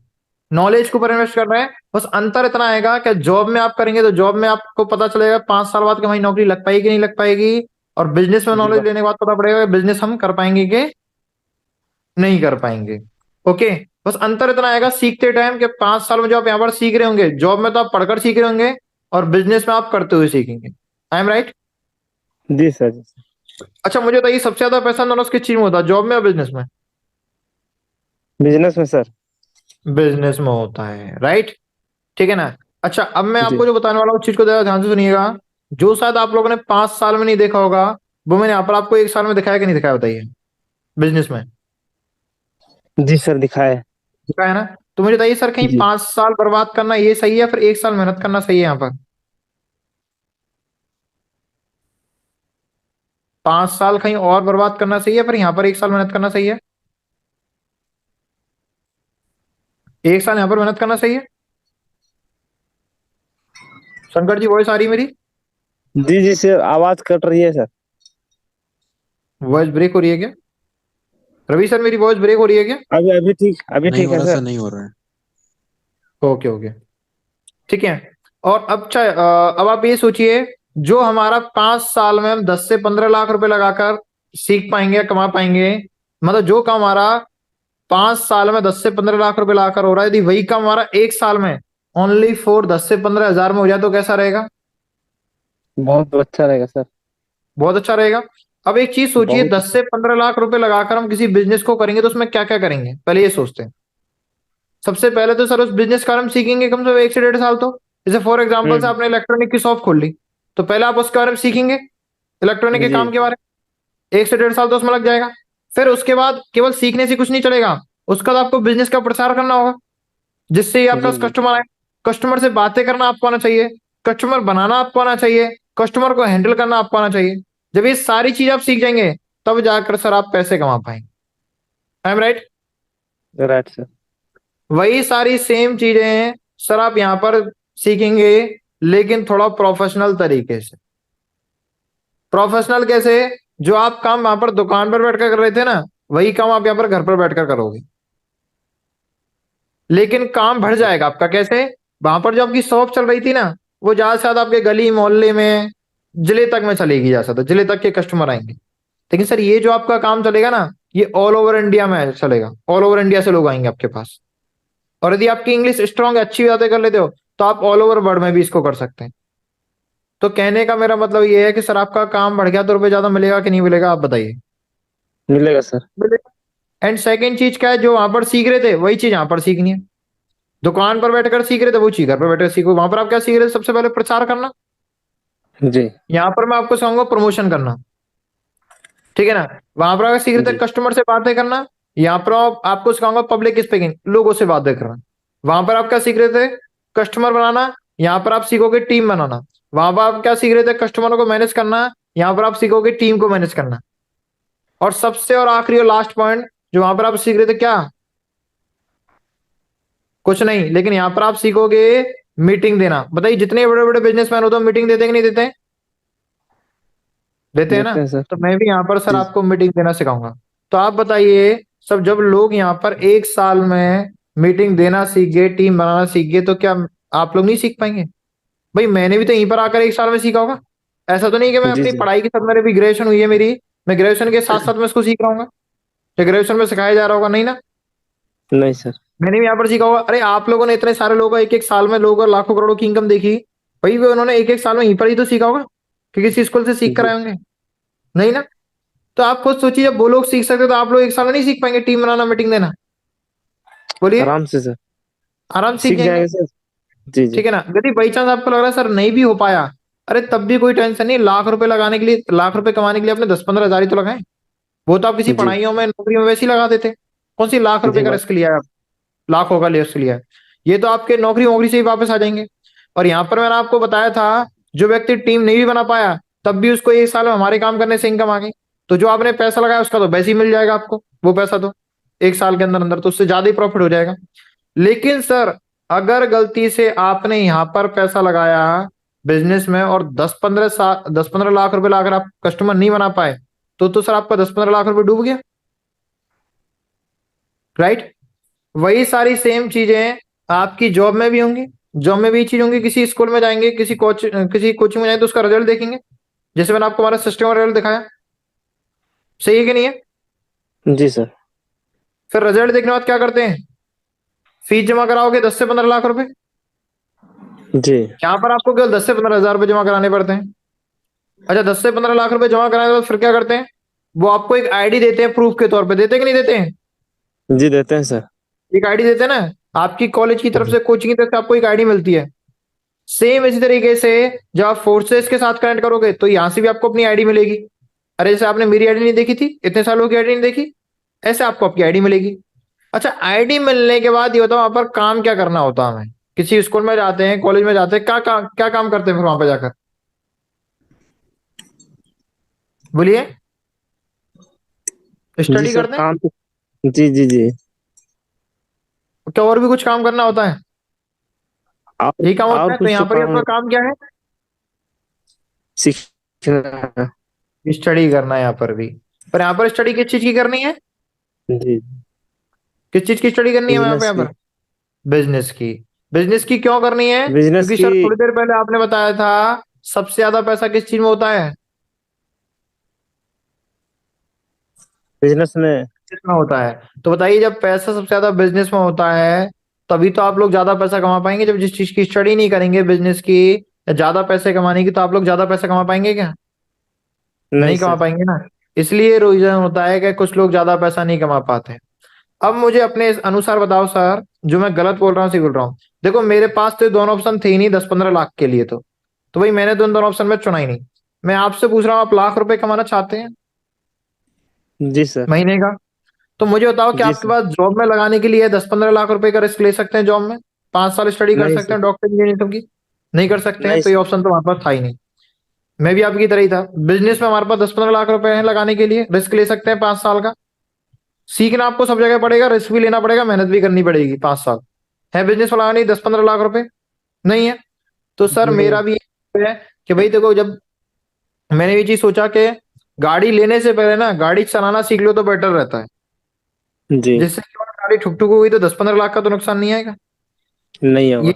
नॉलेज के ऊपर इन्वेस्ट कर रहे हैं। बस अंतर इतना आएगा कि जॉब में आप करेंगे तो जॉब में आपको पता चलेगा 5 साल बाद कि हमारी नौकरी लग पाएगी कि नहीं लग पाएगी, और बिजनेस में जी नॉलेज लेने के बाद पता पड़ेगा कि बिजनेस हम कर पाएंगे कि नहीं कर पाएंगे। ओके। बस अंतर इतना आएगा सीखते टाइम कि 5 साल में जो आप यहाँ पर सीख रहे होंगे, जॉब में तो आप पढ़कर सीख रहे होंगे, और बिजनेस में आप करते हुए सीखेंगे। I am right? जी सर। जी सर। अच्छा मुझे बताइए, सबसे ज्यादा पैसा नॉलेज किस चीज में होता है, जॉब में या बिजनेस में? बिजनेस में सर। बिजनेस में होता है, राइट। ठीक है ना। अच्छा अब मैं जी। आपको जो बताने वाला हूँ उस चीज को जरा ध्यान से सुनिएगा, जो शायद आप लोगों ने 5 साल में नहीं देखा होगा, वो मैंने यहाँ पर आपको 1 साल में दिखाया कि नहीं दिखाया बताइए? बिजनेस में जी सर दिखाए। दिखाया ना। तो मुझे बताइए सर, कहीं जी 5 साल बर्बाद करना ये सही है या फिर 1 साल मेहनत करना सही है यहाँ पर? 5 साल कहीं और बर्बाद करना सही है, पर यहाँ पर 1 साल मेहनत करना सही है? 1 साल यहाँ पर मेहनत करना सही है? शंकर जी वॉइस आ रही है मेरी? जी। जी सर आवाज कट रही है सर। वॉइस ब्रेक हो रही है क्या? रवि सर मेरी वॉइस ब्रेक हो रही है क्या? अभी नहीं ठीक हो है रहा सर। सर, नहीं हो रहा है। ओके ओके, ठीक है। और अब अब आप ये सोचिए, जो हमारा 5 साल में हम 10 से 15 लाख रुपए लगाकर सीख पाएंगे या कमा पाएंगे, मतलब जो काम हमारा 5 साल में 10 से 15 लाख रुपए लगाकर हो रहा है, यदि वही काम हमारा 1 साल में ओनली फॉर 10 से 15 हजार में हो जाए तो कैसा रहेगा? बहुत अच्छा रहेगा सर। बहुत अच्छा रहेगा। अब एक चीज सोचिए, बहुत। 10 से 15 लाख रुपए लगाकर हम किसी बिजनेस को करेंगे तो उसमें क्या क्या करेंगे, पहले ये सोचते हैं। सबसे पहले तो सर उस बिजनेस का हम सीखेंगे कम से कम 1 से 1.5 साल तो। जैसे फॉर एग्जाम्पल से हम्म। आपने इलेक्ट्रॉनिक की शॉप खोल ली, तो पहले आप उसके बारे में सीखेंगे, इलेक्ट्रॉनिक के जी। काम के बारे में, 1 से 1.5 साल तो उसमें लग जाएगा। फिर उसके बाद केवल सीखने से कुछ नहीं चलेगा, उसका बाद आपको बिजनेस का प्रचार करना होगा, जिससे ये आपका जी। जी। कस्टमर आए। कस्टमर से बातें करना आपको आना चाहिए, कस्टमर बनाना आपको आना चाहिए, कस्टमर को हैंडल करना आपको आना चाहिए। जब ये सारी चीज आप सीख जाएंगे, तब जाकर सर आप पैसे कमा पाएंगे। आई एम राइट? Right sir. वही सारी सेम चीजें हैं सर, आप यहाँ पर सीखेंगे, लेकिन थोड़ा प्रोफेशनल तरीके से। प्रोफेशनल कैसे? जो आप काम वहां पर दुकान पर बैठकर कर रहे थे ना, वही काम आप यहाँ पर घर पर बैठकर करोगे, लेकिन काम बढ़ जाएगा आपका। कैसे? वहां पर जो आपकी शॉप चल रही थी ना, वो ज्यादा से ज्यादा आपके गली मोहल्ले में, जिले तक में चलेगी, ज्यादा से ज्यादा जिले तक के कस्टमर आएंगे। लेकिन सर ये जो आपका काम चलेगा ना, ये ऑल ओवर इंडिया में चलेगा, ऑल ओवर इंडिया से लोग आएंगे आपके पास। और यदि आपकी इंग्लिश स्ट्रांग अच्छी बातें कर लेते हो, तो आप ऑल ओवर वर्ल्ड में भी इसको कर सकते हैं। तो कहने का मेरा मतलब ये है कि सर आपका काम बढ़ गया तो रुपये ज्यादा मिलेगा कि नहीं मिलेगा, आप बताइए। मिलेगा सर। मिलेगा। एंड सेकेंड चीज क्या है, जो वहां पर सीख रहे थे वही चीज यहाँ पर सीखनी है। दुकान पर बैठकर सीख रहे थे वो चीज घर पर बैठकर सीखो। वहां पर आप क्या सीख रहे थे? सबसे पहले प्रचार करना। जी यहाँ पर मैं आपको सिखाऊंगा प्रमोशन करना, ठीक है ना। वहां पर आप सीख रहे थे जी कस्टमर से बातें करना, यहाँ पर आपको सिखाऊंगा पब्लिक स्पीकिंग, लोगों से बातें करना। वहां पर आप क्या सीख रहे थे? कस्टमर बनाना। यहाँ पर आप सीखोगे टीम बनाना। वहां पर आप क्या सीख रहे थे? कस्टमरों को मैनेज करना। यहाँ पर आप सीखोगे टीम को मैनेज करना। और सबसे और आखिरी और लास्ट पॉइंट जो वहां पर आप सीख रहे थे क्या? कुछ नहीं, लेकिन यहाँ पर आप सीखोगे मीटिंग देना। बताइए, जितने बड़े बड़े बिजनेसमैन होते हैं मीटिंग देते हैं कि नहीं देते हैं? देते हैं ना। देते हैं सर। तो मैं भी यहाँ पर सर जी आपको मीटिंग देना सिखाऊंगा। तो आप बताइए, सब जब लोग यहाँ पर एक साल में मीटिंग देना सीख गए, टीम बनाना सीख गए, तो क्या आप लोग नहीं सीख पाएंगे? भाई मैंने भी तो यहीं पर आकर एक साल में सीखा होगा। ऐसा तो नहीं कि मैं जी अपनी जी पढ़ाई के साथ, मेरे भी ग्रेजुएशन हुई है मेरी, मैं ग्रेजुएशन के साथ साथ में इसको सीख रहा हूँ, या ग्रेजुएशन में सिखाया जा रहा होगा? नहीं ना। नहीं सर। मैंने भी यहाँ पर सीखा होगा। अरे आप लोगों ने इतने सारे लोगों को एक एक साल में लोगों को लाखों करोड़ों की इनकम देखी, भाई वो उन्होंने एक एक साल में यहीं पर ही तो सीखा होगा, कि किसी स्कूल से सीख कर जी आए होंगे? नहीं ना। तो आप खुद सोचिए, जब वो लोग सीख सकते तो आप लोग एक साल में नहीं सीख पाएंगे टीम बनाना, मीटिंग देना? बोलिए। आराम से सर। आराम से सीख सीख जाएंगे। जाएंगे सर। जी जी ठीक है ना। यदि बाई चांस आपको लग रहा है सर नहीं भी हो पाया, अरे तब भी कोई टेंशन नहीं। लाख रुपए लगाने के लिए, लाख रुपए कमाने के लिए अपने 10-15 हज़ार ही तो लगाएं। वो तो आप किसी जी पढ़ाइयों में, नौकरियों में वैसे ही लगा देते। कौन सी लाख जी रुपए का बात। रिस्क लिया है आप? लाखों का रिस्क लिया है। ये तो आपके नौकरी वोकरी से ही वापस आ जाएंगे। और यहाँ पर मैंने आपको बताया था, जो व्यक्ति टीम नहीं भी बना पाया, तब भी उसको एक साल में हमारे काम करने से इनकम आ गई। तो जो आपने पैसा लगाया उसका तो वैसे ही मिल जाएगा आपको, वो पैसा तो एक साल के अंदर अंदर तो उससे ज्यादा ही प्रॉफिट हो जाएगा। लेकिन सर, अगर गलती से आपने यहाँ पर पैसा लगाया बिजनेस में, और 10-15 लाख रुपए लाकर आप कस्टमर नहीं बना पाए, तो सर आपका 10-15 लाख रुपए डूब गया। राइट। वही सारी सेम चीजें आपकी जॉब में भी होंगी। जॉब में भी चीज होंगी। किसी स्कूल में जाएंगे, किसी कोचिंग में जाएंगे, तो उसका रिजल्ट देखेंगे, जैसे मैंने आपको हमारा सिस्टम का रिजल्ट दिखाया। सही है कि नहीं है? जी सर। फिर रिजल्ट देखने के बाद क्या करते हैं? फीस जमा कराओगे 10 से 15 लाख रुपए। जी यहाँ पर आपको केवल 10 से 15 हज़ार रुपए जमा कराने पड़ते हैं। अच्छा, 10 से 15 लाख रुपए जमा कराने के बाद फिर क्या करते हैं? वो आपको एक आईडी देते हैं प्रूफ के तौर पे। देते हैं कि नहीं देते हैं? जी देते हैं सर। एक आईडी देते हैं ना। आपकी कॉलेज की तरफ जी से, कोचिंग की तरफ से आपको एक आईडी मिलती है। सेम इसी तरीके से जब आप फोर्सेस के साथ कनेक्ट करोगे, तो यहां से भी आपको अपनी आईडी मिलेगी। अरे जैसे आपने मेरी आईडी नहीं देखी थी, इतने सालों की आईडी नहीं देखी, ऐसे आपको आपकी आईडी मिलेगी। अच्छा, आईडी मिलने के बाद ये बताओ वहां पर काम क्या करना होता है हमें? किसी स्कूल में जाते हैं, कॉलेज में जाते हैं, क्या काम करते हैं फिर वहां पर जाकर? बोलिए। जी स्टडी सर करते हैं। काम तो। जी जी जी। क्या और भी कुछ काम करना होता है? और यही काम होता और है। तो कुछ तो यहाँ पर काम आपका काम क्या है? सीखना। स्टडी करना है यहाँ पर भी। पर यहाँ पर स्टडी किस चीज की करनी है? जी किस चीज की स्टडी करनी है बिजनेस यहाँ की। पर? बिजनेस की। बिजनेस की क्यों करनी है? बिजनेस क्योंकि की। सर थोड़ी देर पहले आपने बताया था, सबसे ज्यादा पैसा किस चीज में होता है? बिजनेस में। बिजनेस में होता है। तो बताइए, जब पैसा सबसे ज्यादा बिजनेस में होता है, तभी तो आप लोग ज्यादा पैसा कमा पाएंगे। जब जिस चीज की स्टडी नहीं करेंगे बिजनेस की, या ज्यादा पैसे कमाने की, तो आप लोग ज्यादा पैसा कमा पाएंगे क्या? नहीं नहीं कमा सर। पाएंगे ना। इसलिए रीजन होता है कि कुछ लोग ज्यादा पैसा नहीं कमा पाते। अब मुझे अपने इस अनुसार बताओ सर, जो मैं गलत बोल रहा हूँ सही बोल रहा हूँ? देखो मेरे पास तो ये दोनों ऑप्शन थे ही नहीं 10-15 लाख के लिए, तो भाई मैंने दोनों दोनों ऑप्शन में चुना ही नहीं। मैं आपसे पूछ रहा हूँ, आप लाख रुपए कमाना चाहते हैं जी सर। महीने का? तो मुझे बताओ कि जी आपके सर। पास जॉब में लगाने के लिए 10-15 लाख रुपए का रिस्क ले सकते हैं जॉब में? 5 साल स्टडी कर नहीं सकते सर। हैं डॉक्टर इंजीनियर सब की? नहीं कर सकते हैं। नहीं तो ये सर। ऑप्शन तो हमारे पास था ही नहीं। मैं भी आपकी तरह ही था। बिजनेस में हमारे पास 10-15 लाख रुपए हैं लगाने के लिए, रिस्क ले सकते हैं 5 साल का। सीखना आपको सब जगह पड़ेगा, रिस्क भी लेना पड़ेगा, मेहनत भी करनी पड़ेगी 5 साल। है बिजनेस में लगाने 10-15 लाख रुपए? नहीं है। तो सर नहीं। मेरा भी ये है कि भाई देखो, जब मैंने ये चीज सोचा कि गाड़ी लेने से पहले ना गाड़ी चलाना सीख लो तो बेटर रहता है। जी। जिससे कि अगर गाड़ी ठुक ठुक हो गई तो 10-15 लाख का तो नुकसान नहीं आएगा। नहीं ये होगा।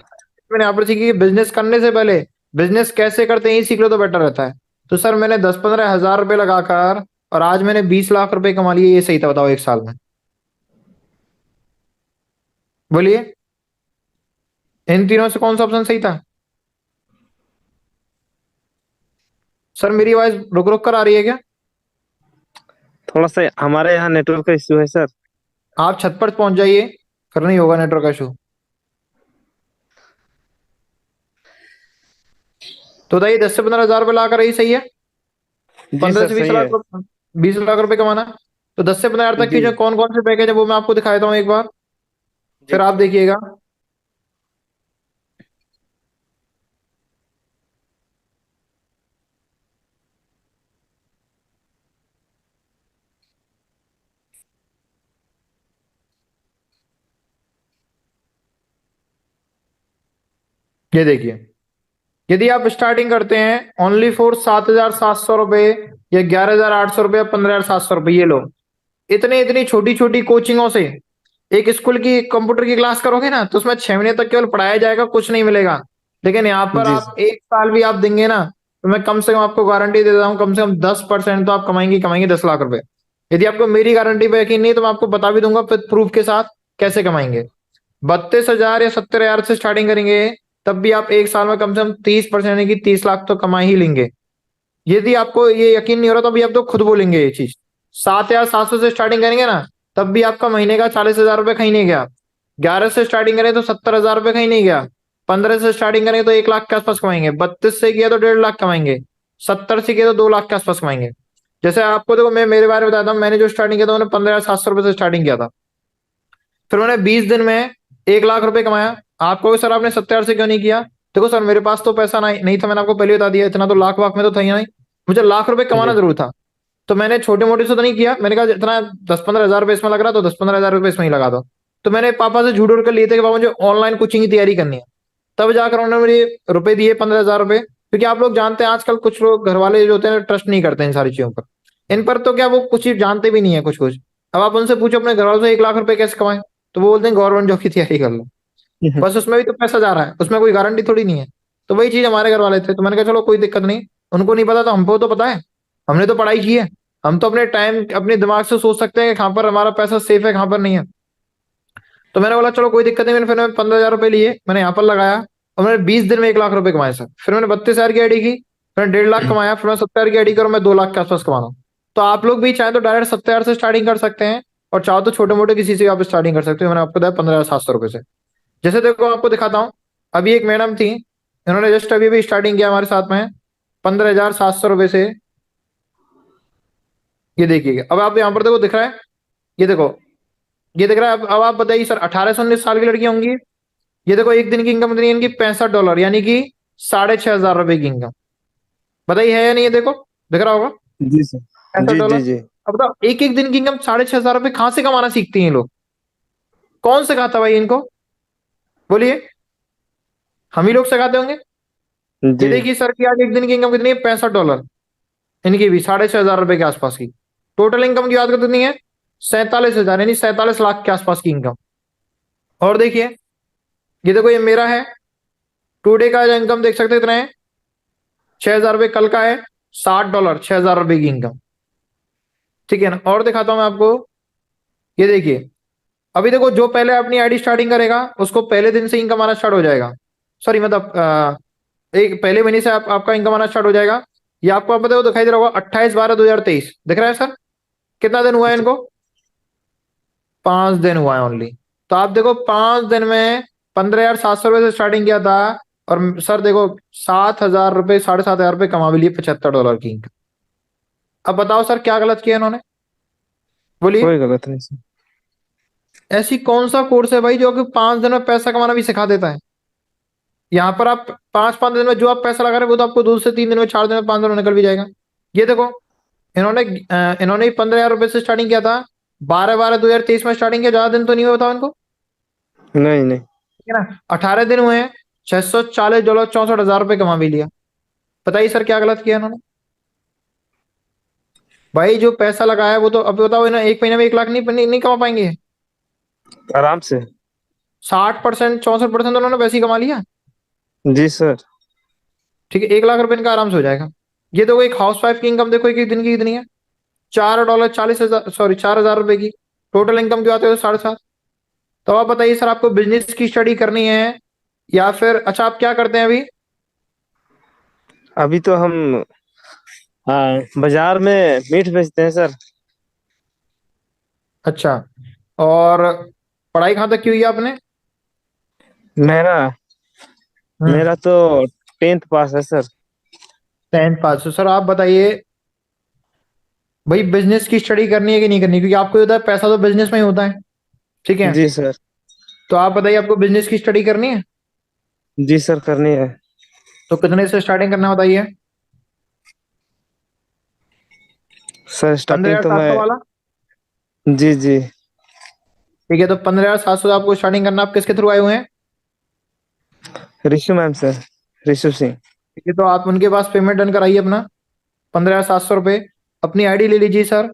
मैंने यहाँ पर सीखी कि बिजनेस करने से पहले बिजनेस कैसे करते हैं ये सीख लो तो बेटर रहता है। तो सर मैंने 10-15 हज़ार रुपये लगाकर और आज मैंने 20 लाख रुपए कमा लिए, ये सही था बताओ एक साल में? बोलिए, इन तीनों से कौन सा ऑप्शन सही था? सर मेरी आवाज रुक रुक कर आ रही है क्या? थोड़ा सा हमारे यहाँ नेटवर्क का इश्यू है सर। आप छत पर पहुंच जाइए, फिर नहीं होगा नेटवर्क इशू। तो बताइए 10 से 15 हज़ार रुपये लाकर यही सही है? जी पंद्रह सर से बीस सही लाख है। रुपए 20 लाख रुपए कमाना। तो 10 से 15 हज़ार तक की जी जो कौन कौन से पैकेज है वो मैं आपको दिखा देता हूँ एक बार, फिर जी। आप देखिएगा। ये देखिए, यदि आप स्टार्टिंग करते हैं ओनली फॉर 7,700 रुपये या 11,800 रुपये, 15,700 रुपये, ये लो। इतने इतनी छोटी छोटी कोचिंगों से एक स्कूल की कंप्यूटर की क्लास करोगे ना तो उसमें 6 महीने तक केवल पढ़ाया जाएगा, कुछ नहीं मिलेगा। लेकिन यहाँ पर जी आप सर। 1 साल भी आप देंगे ना तो मैं कम से कम आपको गारंटी देता हूँ, कम से कम 10% तो आप कमाएंगे ही कमाएंगे, 10 लाख रुपए। यदि आपको मेरी गारंटी पे यकीन नहीं तो मैं आपको बता भी दूंगा फिर प्रूफ के साथ कैसे कमाएंगे। 32,000 या 70,000 से स्टार्टिंग करेंगे तब भी आप एक साल में कम से कम 30% यानी कि 30 लाख तो कमा ही लेंगे। यदि आपको ये यकीन नहीं हो रहा तो अभी आप तो खुद बोलेंगे ये चीज। 7,700 से स्टार्टिंग करेंगे ना तब भी आपका महीने का 40,000 रुपये कहीं नहीं गया। 11 से स्टार्टिंग करें तो 70,000 रुपये कहीं नहीं गया। 15 से स्टार्टिंग करें तो 1 लाख के आसपास कमाएंगे। 32 से किया तो 1.5 लाख कमाएंगे। 70 से किया तो 2 लाख के आसपास कमाएंगे। जैसे आपको देखो, मैं मेरे बारे में बताता हूँ, मैंने जो स्टार्टिंग किया था मैंने 15,700 रुपये से स्टार्टिंग किया था। फिर मैंने 20 दिन में 1 लाख रुपए कमाया। आपको सर आपने 70,000 से क्यों नहीं किया? देखो सर मेरे पास तो पैसा नहीं था, मैंने आपको पहले बता दिया, इतना तो लाख वाख में तो था ही नहीं। मुझे लाख रुपए कमाना जी जरूर था। तो मैंने छोटे मोटे से तो नहीं किया, मैंने कहा इतना 10-15 हज़ार रुपये इसमें लग रहा तो 10-15 हज़ार रुपये इसमें ही लगा दो। तो मैंने पापा से झूठ उड़ कर लिए थे कि पापा मुझे ऑनलाइन कोचिंग की तैयारी करनी है। तब जाकर उन्होंने मुझे रुपए दिए 15,000 रुपये, क्योंकि आप लोग जानते हैं आजकल कुछ लोग घर वाले जो होते हैं ट्रस्ट नहीं करते इन सारी चीजों पर। इन पर तो क्या वो कुछ चीज जानते भी नहीं है कुछ कुछ। अब आप उनसे पूछो अपने घर वालों से 1 लाख रुपए कैसे कमाएं, तो वो बोलते हैं गवर्नमेंट जॉब की तैयारी कर लो। बस उसमें भी तो पैसा जा रहा है, उसमें कोई गारंटी थोड़ी नहीं है। तो वही चीज हमारे घर वाले थे, तो मैंने कहा चलो कोई दिक्कत नहीं। उनको नहीं पता तो हमको तो पता है, हमने तो पढ़ाई की है। हम तो अपने टाइम अपने दिमाग से सोच सकते हैं कि कहाँ पर हमारा पैसा सेफ है कहाँ पर नहीं है। तो मैंने बोला चलो कोई दिक्कत नहीं, मैंने फिर 15,000 रुपये लिए, मैंने यहाँ पर लगाया और मैंने 20 दिन में 1 लाख रुपए कमाए सर। फिर मैंने 32 हज़ार की आईडी की, फिर 1.5 लाख कमाया, फिर मैं 70,000 की आईडी करूँ मैं 2 लाख के आसपास कमा रहा हूँ। तो आप लोग भी चाहे तो डायरेक्ट 70,000 से स्टार्टिंग कर सकते हैं, और चाहो तो छोटे मोटे किसी से आप स्टार्टिंग कर सकते हो। मैंने आपको बताया 15,700 रुपये से। जैसे देखो आपको दिखाता हूँ, अभी एक मैडम थी, इन्होंने जस्ट अभी भी स्टार्टिंग किया हमारे साथ में 15,700 रुपये से। ये देखिए अब आप यहाँ पर देखो दिख रहा है, ये देखो, ये दिख रहा है। अब आप बताइए सर 18 से 19 साल की लड़की होंगी। ये देखो एक दिन की इनकम कितनी है इनकी, $65 यानी कि 6,500 रुपये की इनकम। बताइए है या नहीं? ये देखो दिख रहा होगा, जी सर। पैंसठ जी डॉलर जी जी। अब बताओ एक एक दिन की इनकम 6,500 रुपये कहाँ से कमाना सीखती हैं ये लोग? कौन सिखाता भाई इनको? बोलिए, हम ही लोग सिखाते होंगे। ये जी देखिए सर की आज एक दिन की इनकम कितनी है, $65। इनकी भी 6,500 रुपये के आसपास की। टोटल इनकम की बात करते कितनी है, 47,000 यानी 47 लाख के आसपास की इनकम। और देखिए ये देखो, ये मेरा है टुडे का जो इनकम देख सकते हैं कितना है, 6,000 रुपये। कल का है $60, 6,000 रुपये की इनकम। ठीक है ना? और दिखाता हूं मैं आपको, ये देखिए अभी देखो जो पहले अपनी आईडी स्टार्टिंग करेगा उसको पहले दिन से इनकम आना स्टार्ट हो जाएगा। सॉरी मतलब एक पहले महीने से आपका इनकम आना स्टार्ट हो जाएगा। ये आपको आप बताओ दिखाई दे रहा होगा 28/12/2023 दिख रहा है सर? कितना दिन हुआ है इनको? 5 दिन हुआ है ओनली। तो आप देखो 5 दिन में 15,700 रुपये से स्टार्टिंग किया था, और सर देखो 7,000 रुपये, 7,500 रुपये कमा भी लिए $75 की इनकम। अब बताओ सर क्या गलत किया इन्होंने? बोलिए, कोई गलत नहीं सर। ऐसी कौन सा कोर्स है भाई जो कि 5 दिन में पैसा कमाना भी सिखा देता है? यहाँ पर आप 5-5 दिन में जो आप पैसा लगा रहे हैं वो तो आपको 2 से 3 दिन में, 4 दिन में, 5 दिन में निकल भी जाएगा। ये देखो इन्होंने 15,000 रुपये से स्टार्टिंग किया था, 12/12/2023 में स्टार्टिंग किया। ज्यादा दिन तो नहीं हुआ, बताओ इनको। नहीं नहीं। ठीक है ना? 18 दिन हुए हैं, $640, $64,000 कमा भी लिया। बताइए सर क्या गलत किया इन्होंने? भाई जो पैसा लगाया वो तो अब बताओ ना, एक महीने में 1 लाख नहीं कमा पाएंगे। आराम से। 60%, 64% तो उन्होंने वैसे ही कमा लिया। जी सर। ठीक है, 1 लाख रुपए इनका आराम से हो जाएगा। ये देखो एक हाउस वाइफ की इनकम देखो एक एक दिन की कितनी है। $4, 40,000, सॉरी, 4,000 रुपए की टोटल इनकम जो आते हैं तो 7.5। तो आप बताइए सर, आपको बिजनेस की स्टडी करनी है या फिर, अच्छा आप क्या करते हैं अभी? अभी तो हम बाजार में मीट बेचते हैं सर। अच्छा, और पढ़ाई कहाँ तक की हुई है आपने? मेरा हम्म। मेरा तो 10th पास है सर। 10th पास। तो सर आप बताइए भाई, बिजनेस की स्टडी करनी है कि नहीं करनी, क्योंकि आपको होता है पैसा तो बिजनेस में ही होता है। ठीक है, जी सर। तो आप बताइए आपको बिजनेस की स्टडी करनी है जी सर, करनी है। तो कितने से स्टार्टिंग करना बताइए? सर पंद्रह स्टार्टिंग हजार तो सात मैं। सौ वाला जी जी। ठीक है, तो 15,700 आपको स्टार्टिंग करना। आप किसके थ्रू आए हुए हैं? Rishu ma'am sir. ऋषु सिंह। ठीक है, तो आप उनके पास पेमेंट डन कराइए अपना 15,700 रुपये। अपनी आईडी ले लीजिए सर,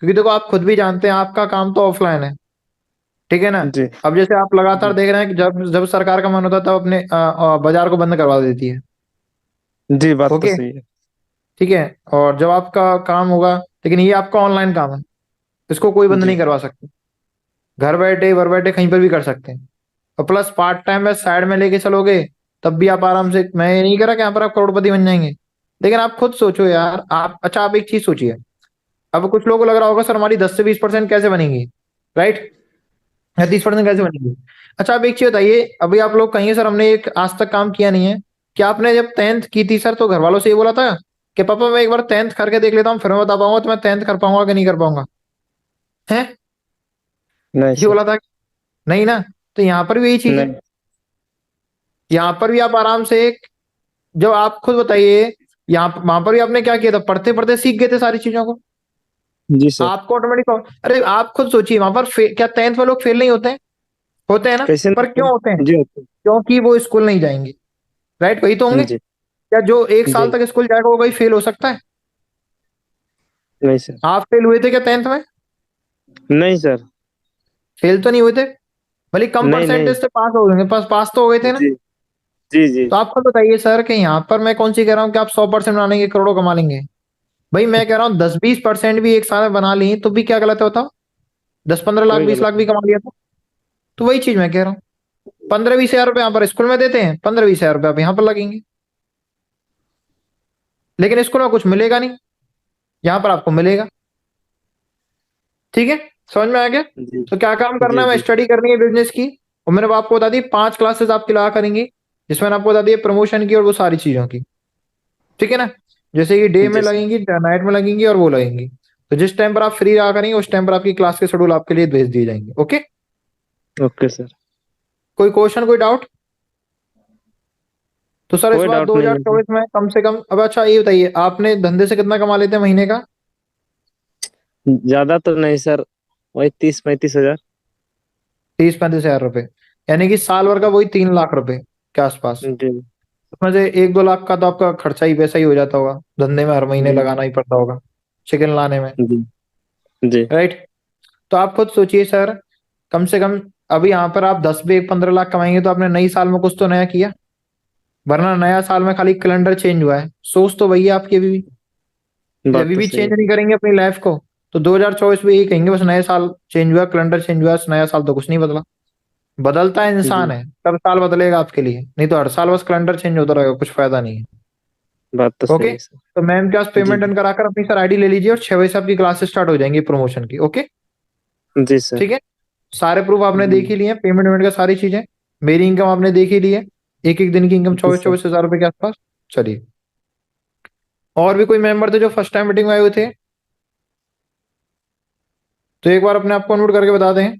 क्योंकि देखो आप खुद भी जानते हैं आपका काम तो ऑफलाइन है। ठीक है ना? जी अब जैसे आप लगातार जी। देख रहे हैं कि जब जब सरकार का मन होता है तब अपने बाजार को बंद करवा देती है। जी, बात तो ओके, सही है। ठीक है। और जब आपका काम होगा, लेकिन ये आपका ऑनलाइन काम है, इसको कोई बंद नहीं जी करवा सकता। घर बैठे कहीं पर भी कर सकते हैं। और प्लस पार्ट टाइम में साइड में लेके चलोगे तब भी आप आराम से, मैं ये नहीं कह रहा कि यहाँ पर आप करोड़पति बन जाएंगे, लेकिन आप खुद सोचो यार। आप, अच्छा आप एक चीज सोचिए। अब कुछ लोगों को लग रहा होगा सर हमारी 10 से 20% कैसे बनेंगी, राइट, या 30% कैसे बनेंगी। अच्छा आप एक चीज बताइए, अभी आप लोग कहिए सर हमने एक आज तक काम किया नहीं है। क्या आपने जब 10th की थी सर तो घर वालों से ये बोला था कि पापा मैं एक बार 10th करके देख लेता हूँ फिर मैं बता पाऊंगा तो मैं 10th कर पाऊंगा कि नहीं कर पाऊंगा? है, नहीं ये सर। बोला था? नहीं ना? तो यहाँ पर भी यही चीज है। नहीं। यहाँ पर भी आप आराम से एक, जब आप खुद बताइए, यहाँ वहां पर भी आपने क्या किया था, पढ़ते पढ़ते सीख गए थे सारी चीजों को। जी सर। आपको ऑटोमेटिक, अरे आप खुद सोचिए वहां पर क्या 10th में लोग फेल नहीं होते हैं? होते हैं ना? कैसे पर नहीं क्यों होते हैं? जी होते क्योंकि वो स्कूल नहीं जाएंगे। राइट, वही तो होंगे। जी क्या जो 1 साल जी। तक स्कूल जाएगा वो कहीं फेल हो सकता है? नहीं सर। आप फेल हुए थे क्या 10th में? नहीं सर। फेल तो नहीं हुए थे, भले कम नहीं नहीं। परसेंटेज से पास हो गए, पास तो हो गए थे ना? जी जी जी। तो आप खुद बताइए सर कि यहाँ पर मैं कौन सी कह रहा हूँ कि आप 100% बना लेंगे करोड़ों कमा लेंगे। भाई मैं कह रहा हूँ 10-20% भी एक साल में बना ली तो भी क्या गलत है बताओ? 10-15 लाख, कोई 20 लाख गलत भी कमा लिया तो वही चीज मैं कह रहा हूँ। 15-20 हजार रुपये यहाँ पर स्कूल में देते हैं, 15-20 हजार रुपये आप यहाँ पर लगेंगे, लेकिन स्कूल में कुछ मिलेगा नहीं, यहाँ पर आपको मिलेगा। ठीक है, समझ में आ गया? नहीं। तो क्या काम जी करना है, मैं जी स्टडी करनी है बिजनेस की। और मैंने आपको बता दी 5 क्लासेस आपकी लगा करेंगी, जिसमें मैंने आपको बता दिया प्रमोशन की और वो सारी चीजों की। ठीक है ना? जैसे कि डे में जी सर। लगेंगी, नाइट में लगेंगी और वो लगेंगी। तो जिस टाइम पर आप फ्री रहा करेंगे उस टाइम पर आपकी क्लास के शेड्यूल आपके लिए भेज दिए जाएंगे। Okay, okay sir. कोई क्वेश्चन, कोई डाउट? तो सर इस कोई बार डाउट नहीं है सर। 2024 में कम से कम, अब अच्छा ये बताइए आपने धंधे से कितना कमा लेते हैं महीने का? ज्यादा तो नहीं सर। वही 30-35 हजार। 30-35 हजार रुपए, यानी कि साल भर का वही 3 लाख रुपए के आसपास। जी उसमें से 1-2 लाख का तो आपका खर्चा ही वैसा ही हो जाता होगा, धंधे में हर महीने जी लगाना ही पड़ता होगा चिकन लाने में। जी जी। राइट, तो आप खुद सोचिए सर, कम से कम अभी यहाँ पर आप 10 भी 15 लाख कमाएंगे तो आपने नई साल में कुछ तो नया किया, वरना नया साल में खाली कैलेंडर चेंज हुआ है। सोच तो वही है आपकी अभी भी, कि बात अभी तो भी सही चेंज है। नहीं करेंगे अपनी लाइफ को। तो 2024 में यही कहेंगे बस नए साल चेंज हुआ, कैलेंडर चेंज हुआ, नया साल तो कुछ नहीं बदला। बदलता है इंसान जी, है, तब साल बदलेगा आपके लिए, नहीं तो हर साल बस कैलेंडर चेंज होता रहेगा, कुछ फायदा नहीं है। बात तो ओके, सही है सर। तो मैम के पास जी पेमेंट जी। डन कराकर अपनी सर आईडी ले लीजिए और 6 बजे से आपकी क्लासेस स्टार्ट हो जाएंगी प्रमोशन की। ओके, जी सर। ठीक है। सारे प्रूफ आपने जी देख ही लिए, पेमेंट वेमेंट का सारी चीजें। मेरी इनकम आपने देख ही ली है, एक एक दिन की इनकम जी चौबीस सर। 24 हजार रुपए के आसपास। चलिए, और भी कोई मेंबर थे जो फर्स्ट टाइम मीटिंग में आए हुए थे? तो एक बार अपने आप को नोट करके बता दें।